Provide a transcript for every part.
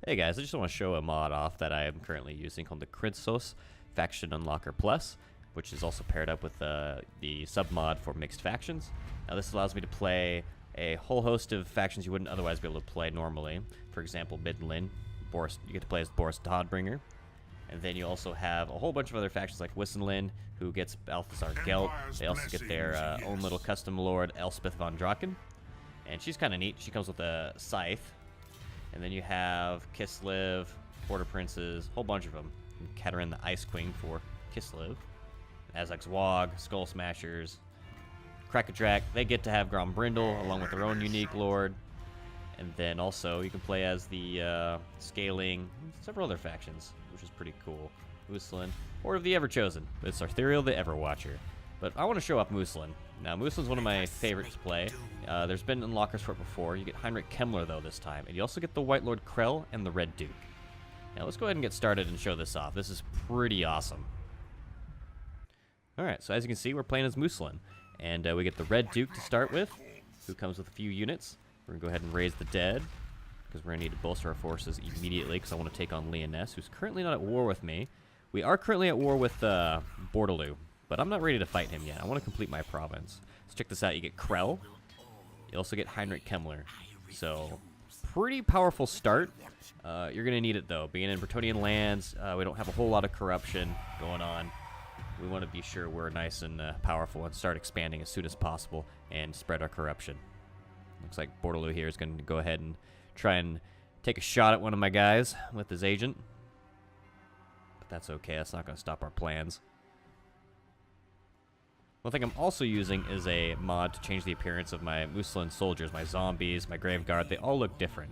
Hey guys, I just want to show a mod off that I am currently using called the Crynsos Faction Unlocker Plus, which is also paired up with the Submod for mixed factions. Now this allows me to play a whole host of factions you wouldn't otherwise be able to play normally. For example, Midland, Boris, you get to play as Boris Dawnbringer. And then you also have a whole bunch of other factions like Wissenlin, who gets Balthazar Gelt. They also get their own little custom lord, Elspeth von Draken. And she's kind of neat. She comes with a scythe. And then you have Kislev, Border Princes, a whole bunch of them. And Katerin the Ice Queen for Kislev. Azak Zwag, Skull Smashers, Krakadrak. They get to have Grombrindle along with their own unique lord. And then also you can play as the Scaling, several other factions, which is pretty cool. Mousillon, or of the Everchosen. It's Arthuriel the Everwatcher. But I want to show off Mousillon. Now, Mousillon's one of my favorites to play. There's been unlockers for it before. You get Heinrich Kemmler, though, this time. And you also get the White Lord Krell and the Red Duke. Now, let's go ahead and get started and show this off. This is pretty awesome. Alright, so as you can see, we're playing as Mousillon. And we get the Red Duke to start with, who comes with a few units. We're going to go ahead and raise the dead, because we're going to need to bolster our forces immediately, because I want to take on Lyonesse, who's currently not at war with me. We are currently at war with Bordeloo, but I'm not ready to fight him yet. I want to complete my province. Let's check this out. You get Krell. You also get Heinrich Kemmler. So, pretty powerful start. You're going to need it, though. Being in Bretonnian lands, we don't have a whole lot of corruption going on. We want to be sure we're nice and powerful and start expanding as soon as possible and spread our corruption. Looks like Bordeloo here is going to go ahead and try and take a shot at one of my guys with his agent. But that's okay. That's not going to stop our plans. One thing I'm also using is a mod to change the appearance of my Mousillon soldiers, my zombies, my Grave Guard. They all look different.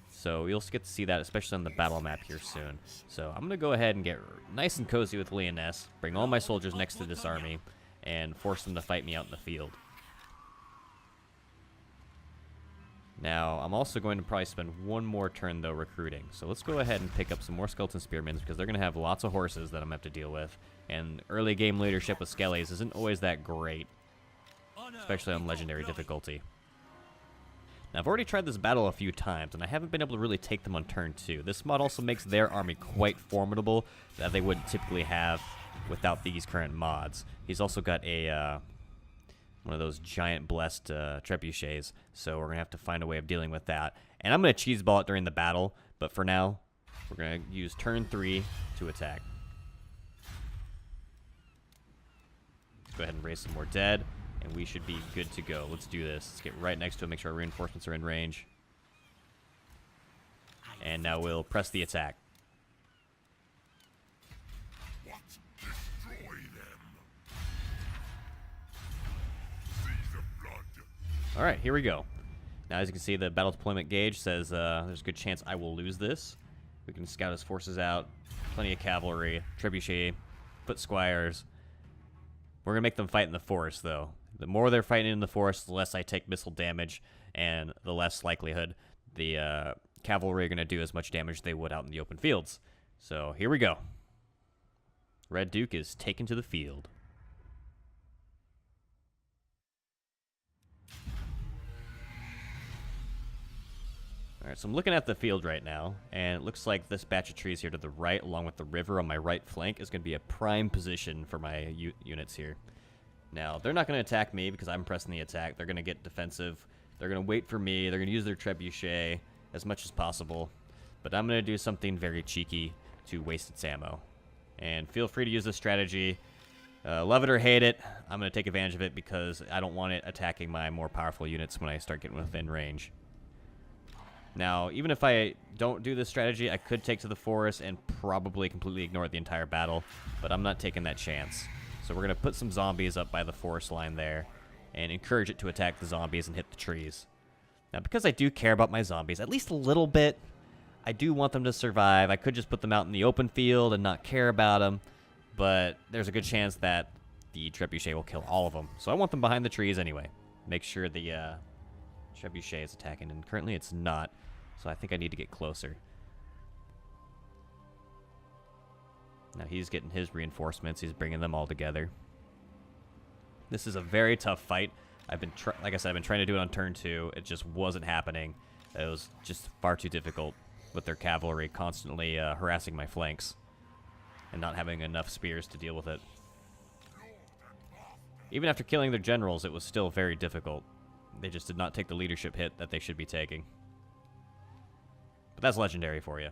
So you'll get to see that, especially on the battle map here soon. So I'm going to go ahead and get nice and cozy with Lyonesse, bring all my soldiers next to this army, and force them to fight me out in the field. Now, I'm also going to probably spend one more turn, though, recruiting. So let's go ahead and pick up some more Skeleton Spearmen, because they're going to have lots of horses that I'm going to have to deal with. And early game leadership with Skellies isn't always that great, especially on Legendary difficulty. Now, I've already tried this battle a few times, and I haven't been able to really take them on turn 2. This mod also makes their army quite formidable that they wouldn't typically have without these current mods. He's also got a one of those giant blessed trebuchets, so we're going to have to find a way of dealing with that. And I'm going to cheeseball it during the battle, but for now, we're going to use turn 3 to attack. Let's go ahead and raise some more dead, and we should be good to go. Let's do this. Let's get right next to him, make sure our reinforcements are in range. And now we'll press the attack. Alright, here we go. Now, as you can see, the battle deployment gauge says there's a good chance I will lose this. We can scout his forces out. Plenty of cavalry, trebuchet, foot squires. We're going to make them fight in the forest, though. The more they're fighting in the forest, the less I take missile damage, and the less likelihood the cavalry are going to do as much damage as they would out in the open fields. So, here we go. Red Duke is taken to the field. Alright, so I'm looking at the field right now, and it looks like this batch of trees here to the right, along with the river on my right flank, is going to be a prime position for my units here. Now, they're not going to attack me because I'm pressing the attack. They're going to get defensive. They're going to wait for me. They're going to use their trebuchet as much as possible. But I'm going to do something very cheeky to waste its ammo. And feel free to use this strategy. Love it or hate it, I'm going to take advantage of it because I don't want it attacking my more powerful units when I start getting within range. Now, even if I don't do this strategy, I could take to the forest and probably completely ignore the entire battle, but I'm not taking that chance. So we're going to put some zombies up by the forest line there and encourage it to attack the zombies and hit the trees. Now, because I do care about my zombies, at least a little bit, I do want them to survive. I could just put them out in the open field and not care about them, but there's a good chance that the trebuchet will kill all of them. So I want them behind the trees anyway. Make sure the trebuchet is attacking, and currently it's not. So I think I need to get closer. Now he's getting his reinforcements. He's bringing them all together. This is a very tough fight. Like I said, I've been trying to do it on turn 2. It just wasn't happening. It was just far too difficult. with their cavalry constantly harassing my flanks and not having enough spears to deal with it. Even after killing their generals, it was still very difficult. They just did not take the leadership hit that they should be taking. But that's legendary for you.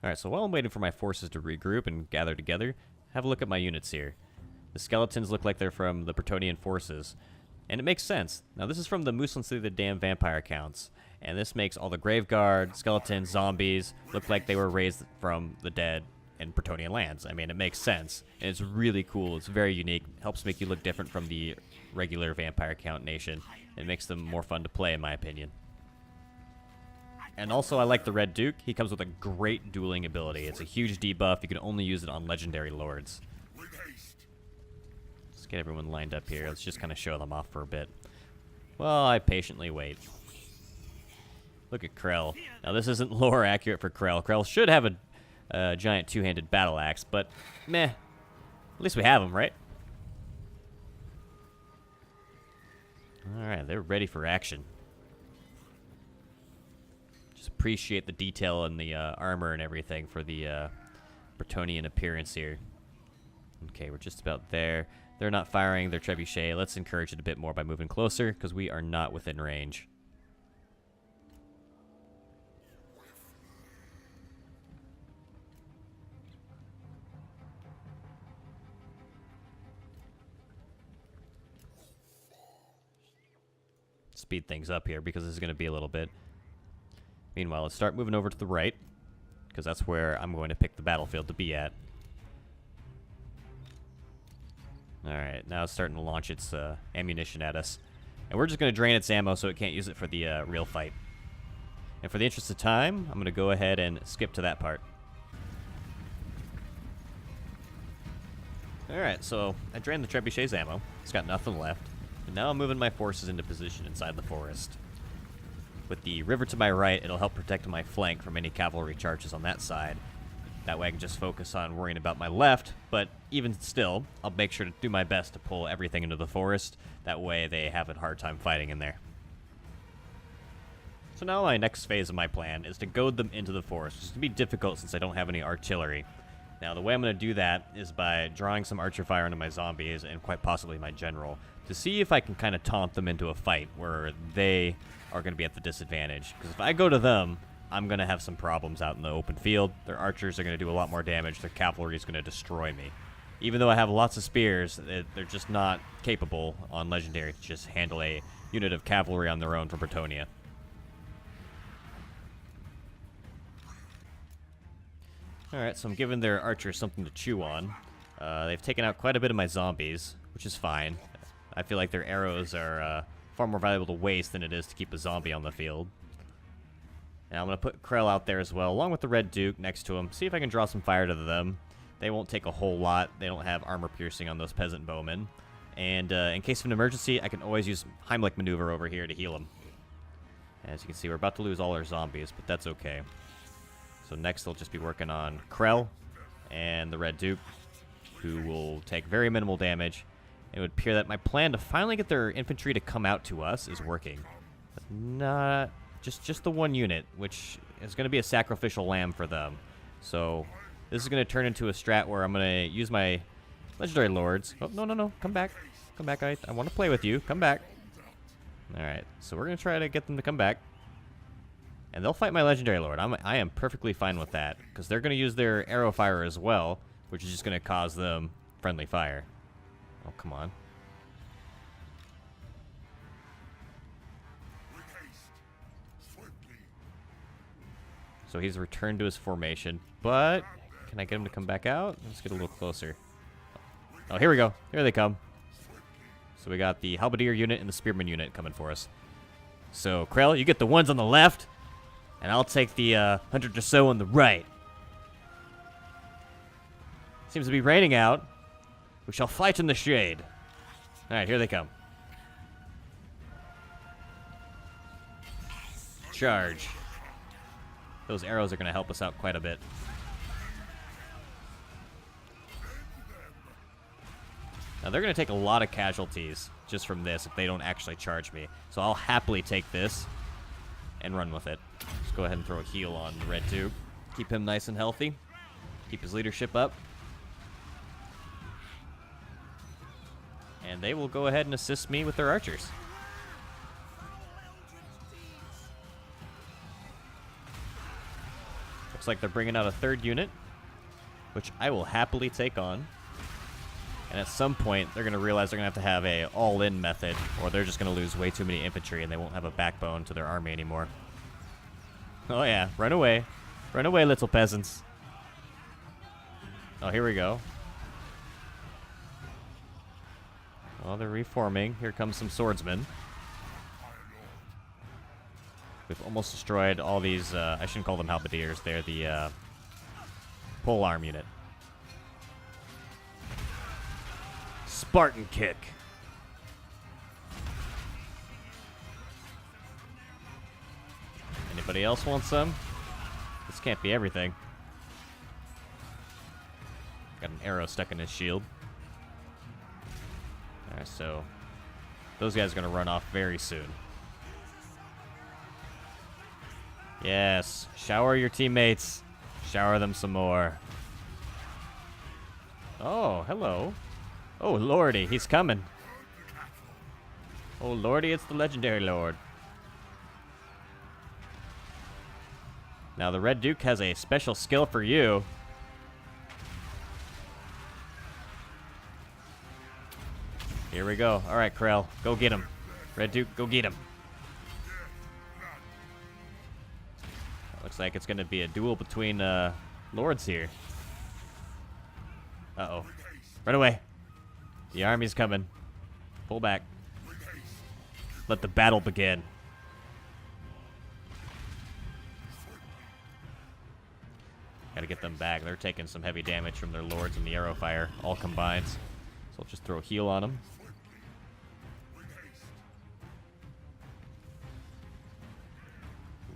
Alright, so while I'm waiting for my forces to regroup and gather together, have a look at my units here. The skeletons look like they're from the Bretonnian forces. And it makes sense. Now, this is from the Mousillon City of the Damned Vampire accounts. And this makes all the Graveguard, skeletons, zombies look like they were raised from the dead in Bretonnian lands. I mean, it makes sense. And it's really cool. It's very unique. Helps make you look different from the regular vampire count nation. It makes them more fun to play, in my opinion. And also, I like the Red Duke. He comes with a great dueling ability. It's a huge debuff. You can only use it on legendary lords. Let's get everyone lined up here. Let's just kind of show them off for a bit. Well, I patiently wait. Look at Krell. Now, this isn't lore accurate for Krell. Krell should have a giant two-handed battle axe, but meh. At least we have him, right? Alright, they're ready for action. Just appreciate the detail in the armor and everything for the Bretonnian appearance here. Okay, we're just about there. They're not firing their trebuchet. Let's encourage it a bit more by moving closer, because we are not within range. Speed things up here, because this is going to be a little bit. Meanwhile, let's start moving over to the right, because that's where I'm going to pick the battlefield to be at. Alright, now it's starting to launch its ammunition at us. And we're just going to drain its ammo so it can't use it for the real fight. And for the interest of time, I'm going to go ahead and skip to that part. Alright, so I drained the trebuchet's ammo. It's got nothing left. And now I'm moving my forces into position inside the forest. With the river to my right, it'll help protect my flank from any cavalry charges on that side. That way I can just focus on worrying about my left, but even still, I'll make sure to do my best to pull everything into the forest. That way they have a hard time fighting in there. So now my next phase of my plan is to goad them into the forest, which is going to be difficult since I don't have any artillery. Now the way I'm going to do that is by drawing some archer fire into my zombies and quite possibly my general, to see if I can kind of taunt them into a fight where they are going to be at the disadvantage. Because if I go to them, I'm going to have some problems out in the open field. Their archers are going to do a lot more damage. Their cavalry is going to destroy me. Even though I have lots of spears, they're just not capable on Legendary to just handle a unit of cavalry on their own from Bretonnia. Alright, so I'm giving their archers something to chew on. They've taken out quite a bit of my zombies, which is fine. I feel like their arrows are far more valuable to waste than it is to keep a zombie on the field. And I'm going to put Krell out there as well, along with the Red Duke next to him. See if I can draw some fire to them. They won't take a whole lot. They don't have armor piercing on those peasant bowmen. And in case of an emergency, I can always use Heimlich maneuver over here to heal them. As you can see, we're about to lose all our zombies, but that's okay. So next they'll just be working on Krell and the Red Duke, who will take very minimal damage. It would appear that my plan to finally get their infantry to come out to us is working. But not just the one unit, which is going to be a sacrificial lamb for them. So this is going to turn into a strat where I'm going to use my legendary lords. Oh, no, come back. Come back, I want to play with you. Come back. Alright, so we're going to try to get them to come back. And they'll fight my legendary lord. I am perfectly fine with that, because they're going to use their arrow fire as well, which is just going to cause them friendly fire. Oh, come on. So he's returned to his formation, but can I get him to come back out? Let's get a little closer. Oh, here we go. Here they come. So we got the halberdier unit and the spearman unit coming for us. So, Krell, you get the ones on the left, and I'll take the 100 or so on the right. Seems to be raining out. We shall fight in the shade. Alright, here they come. Charge. Those arrows are going to help us out quite a bit. Now, they're going to take a lot of casualties just from this if they don't actually charge me. So I'll happily take this and run with it. Let's go ahead and throw a heal on the Red Duke. Keep him nice and healthy. Keep his leadership up. And they will go ahead and assist me with their archers. Looks like they're bringing out a third unit, which I will happily take on. And at some point, they're going to realize they're going to have a all-in method, or they're just going to lose way too many infantry and they won't have a backbone to their army anymore. Oh yeah, run away. Run away, little peasants. Oh, here we go. Oh, they're reforming. Here comes some swordsmen. We've almost destroyed all these, I shouldn't call them halberdiers. They're the polearm unit. Spartan kick. Anybody else want some? This can't be everything. Got an arrow stuck in his shield. Alright, so those guys are going to run off very soon. Yes, shower your teammates. Shower them some more. Oh, hello. Oh, lordy, he's coming. Oh, lordy, it's the legendary lord. Now, the Red Duke has a special skill for you. Here we go. All right, Krell, go get him. Red Duke, go get him. Looks like it's going to be a duel between lords here. Uh-oh. Run away. The army's coming. Pull back. Let the battle begin. Gotta get them back. They're taking some heavy damage from their lords and the arrow fire, all combined. So I'll just throw a heal on them.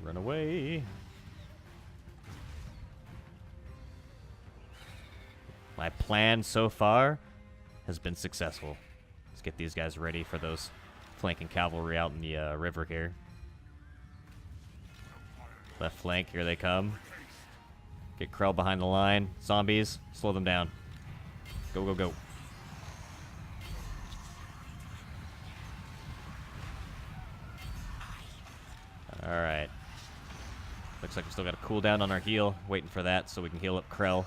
Run away. My plan so far has been successful. Let's get these guys ready for those flanking cavalry out in the river here. Left flank, here they come. Get Krell behind the line. Zombies, slow them down. Go, go, go. Alright. Looks like we still got a cooldown on our heal. Waiting for that so we can heal up Krell.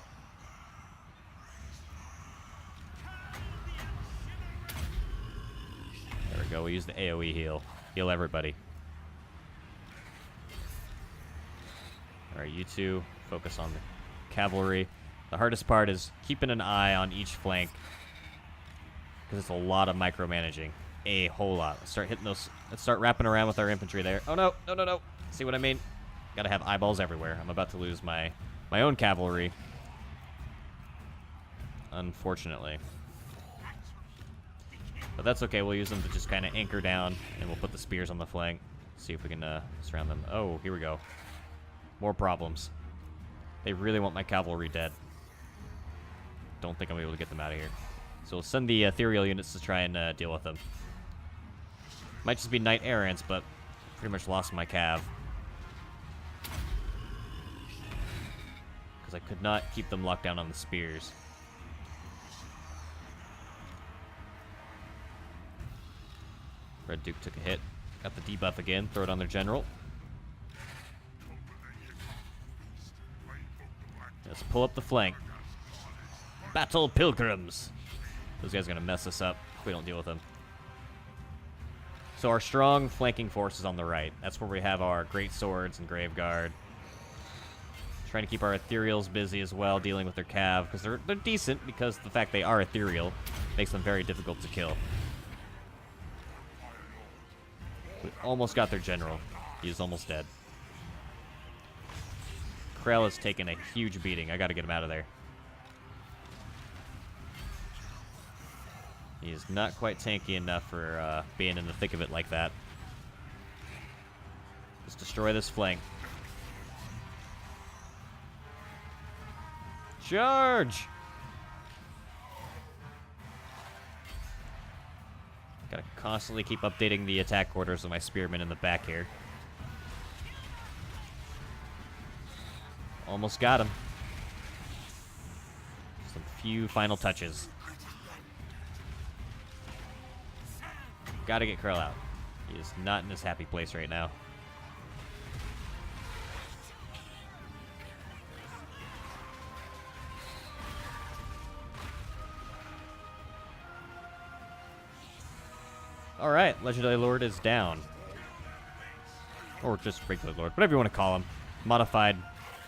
There we go. We use the AoE heal. Heal everybody. Alright, you two, focus on the cavalry. The hardest part is keeping an eye on each flank, because it's a lot of micromanaging. A whole lot. Let's start hitting those. Let's start wrapping around with our infantry there. Oh, no. No, no, no. See what I mean? Gotta have eyeballs everywhere. I'm about to lose my own cavalry, unfortunately. But that's okay. We'll use them to just kind of anchor down, and we'll put the spears on the flank. See if we can surround them. Oh, here we go. More problems. They really want my cavalry dead. Don't think I'm able to get them out of here. So we'll send the ethereal units to try and deal with them. Might just be knight errants, but pretty much lost my cav. Because I could not keep them locked down on the spears. Red Duke took a hit. Got the debuff again. Throw it on their general. Let's pull up the flank. Battle Pilgrims. Those guys are going to mess us up if we don't deal with them. So our strong flanking force is on the right. That's where we have our great swords and grave guard. Trying to keep our ethereals busy as well, dealing with their cav, because they're decent, because the fact they are ethereal makes them very difficult to kill. We almost got their general. He is almost dead. Krell has taken a huge beating. I got to get him out of there. He is not quite tanky enough for being in the thick of it like that. Let's destroy this flank. Charge! Gotta constantly keep updating the attack orders of my spearmen in the back here. Almost got him. Some few final touches. Gotta get Krell out. He is not in his happy place right now. Alright, Legendary Lord is down. Or just regular Lord, whatever you want to call him. Modified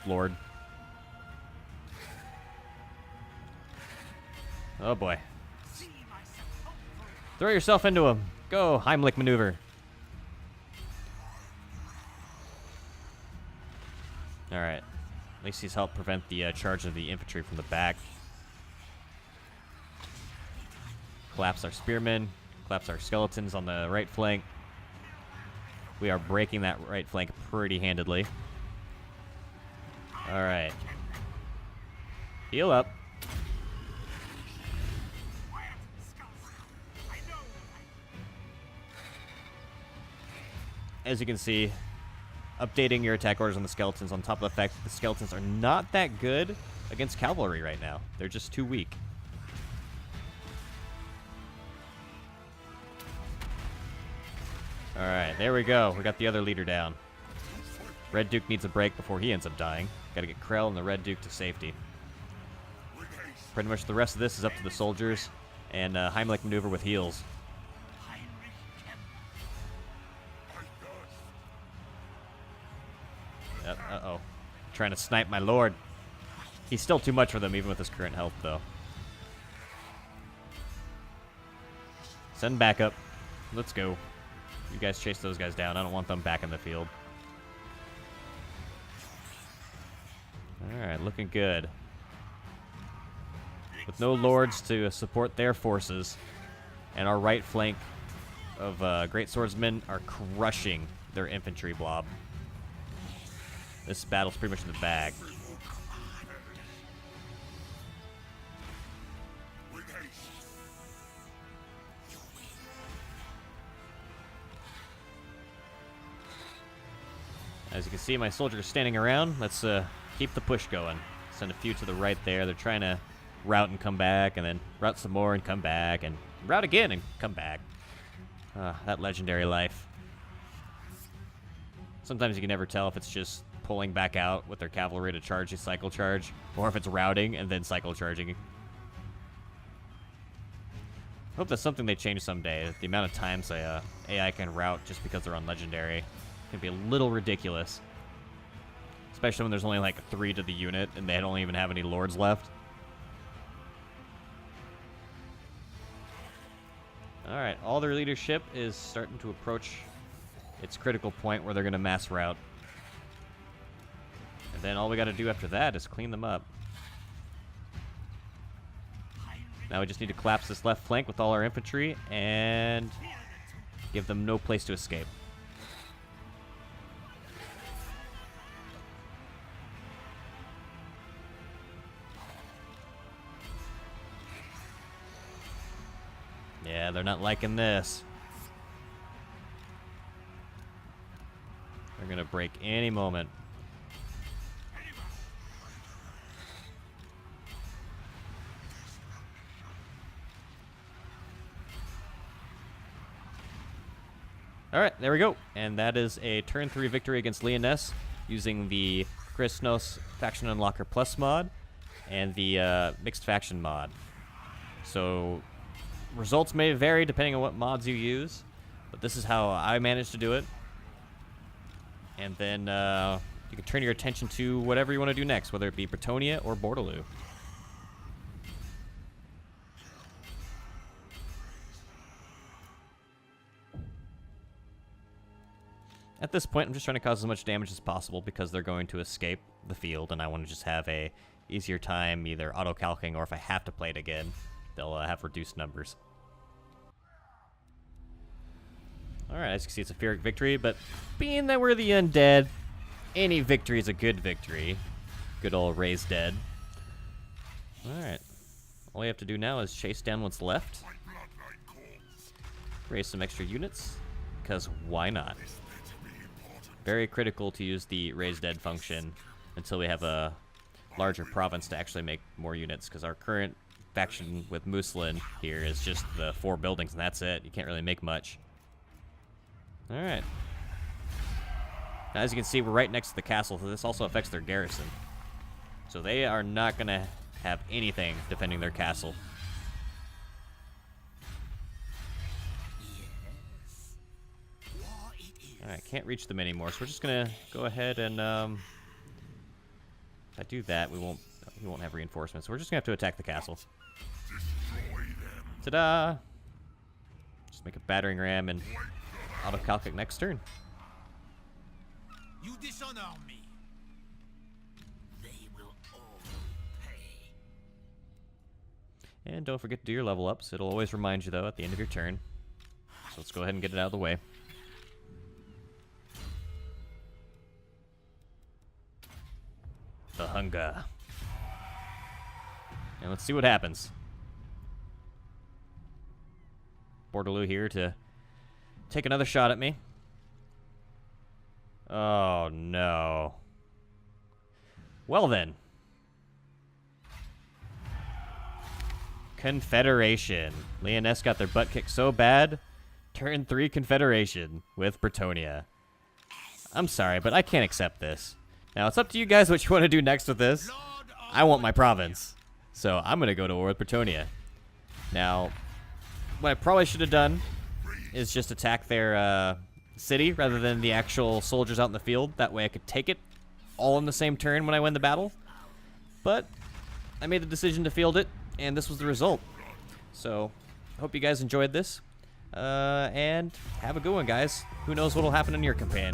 Lord. Oh boy. Throw yourself into him. Go, Heimlich maneuver. Alright. At least he's helped prevent the charge of the infantry from the back. Collapse our spearmen. Collapse our skeletons on the right flank. We are breaking that right flank pretty handedly. Alright. Heal up. As you can see, updating your attack orders on the skeletons on top of the fact that the skeletons are not that good against cavalry right now. They're just too weak. Alright, there we go. We got the other leader down. Red Duke needs a break before he ends up dying. Gotta get Krell and the Red Duke to safety. Pretty much the rest of this is up to the soldiers and Heimlich maneuver with heals. Uh-oh. Trying to snipe my lord. He's still too much for them, even with his current health, though. Send backup. Let's go. You guys chase those guys down. I don't want them back in the field. Alright, looking good. With no lords to support their forces, and our right flank of great swordsmen are crushing their infantry blob. This battle's pretty much in the bag. As you can see, my soldiers are standing around. Let's keep the push going. Send a few to the right there. They're trying to route and come back, and then route some more and come back, and route again and come back. That legendary life. Sometimes you can never tell if it's just pulling back out with their cavalry to charge a cycle charge, or if it's routing and then cycle charging. Hope that's something they change someday. The amount of times AI can route just because they're on legendary can be a little ridiculous. Especially when there's only like 3 to the unit and they don't even have any lords left. Alright, all their leadership is starting to approach its critical point where they're going to mass route. And then all we got to do after that is clean them up. Now we just need to collapse this left flank with all our infantry and give them no place to escape. Yeah, they're not liking this. They're gonna break any moment. Alright, there we go. And that is a turn 3 victory against Lyonesse using the Crynsos Faction Unlocker Plus mod and the Mixed Faction mod. So results may vary depending on what mods you use, but this is how I managed to do it. And then you can turn your attention to whatever you want to do next, whether it be Bretonnia or Bordeloo. At this point, I'm just trying to cause as much damage as possible because they're going to escape the field, and I want to just have a easier time either auto-calcing or if I have to play it again, they'll have reduced numbers. Alright, as you can see, it's a Pyrrhic victory, but being that we're the undead, any victory is a good victory. Good old raised dead. Alright. All we have to do now is chase down what's left. raise some extra units, because why not? Very critical to use the raise dead function until we have a larger province to actually make more units, because our current faction with Mousillon here is just the 4 buildings, and that's it. You can't really make much. Alright. Now, as you can see, we're right next to the castle, so this also affects their garrison. So they are not going to have anything defending their castle. Alright, can't reach them anymore, so we're just going to go ahead and, if I do that, we won't have reinforcements, so we're just going to have to attack the castle. Ta-da! Just make a battering ram and auto-calc it next turn. You dishonor me. They will all pay. And don't forget to do your level ups. It'll always remind you, though, at the end of your turn. So let's go ahead and get it out of the way. The hunger. And let's see what happens. Bordeloo here to take another shot at me. Oh, no. Well, then. Confederation. Lyonesse got their butt kicked so bad. Turn 3 Confederation with Bretonnia. I'm sorry, but I can't accept this. Now, it's up to you guys what you want to do next with this. I want my province. So, I'm going to go to war with Bretonnia. Now, what I probably should have done is just attack their city rather than the actual soldiers out in the field. That way I could take it all in the same turn when I win the battle. But I made the decision to field it, and this was the result. So, I hope you guys enjoyed this. And have a good one, guys. Who knows what will happen in your campaign.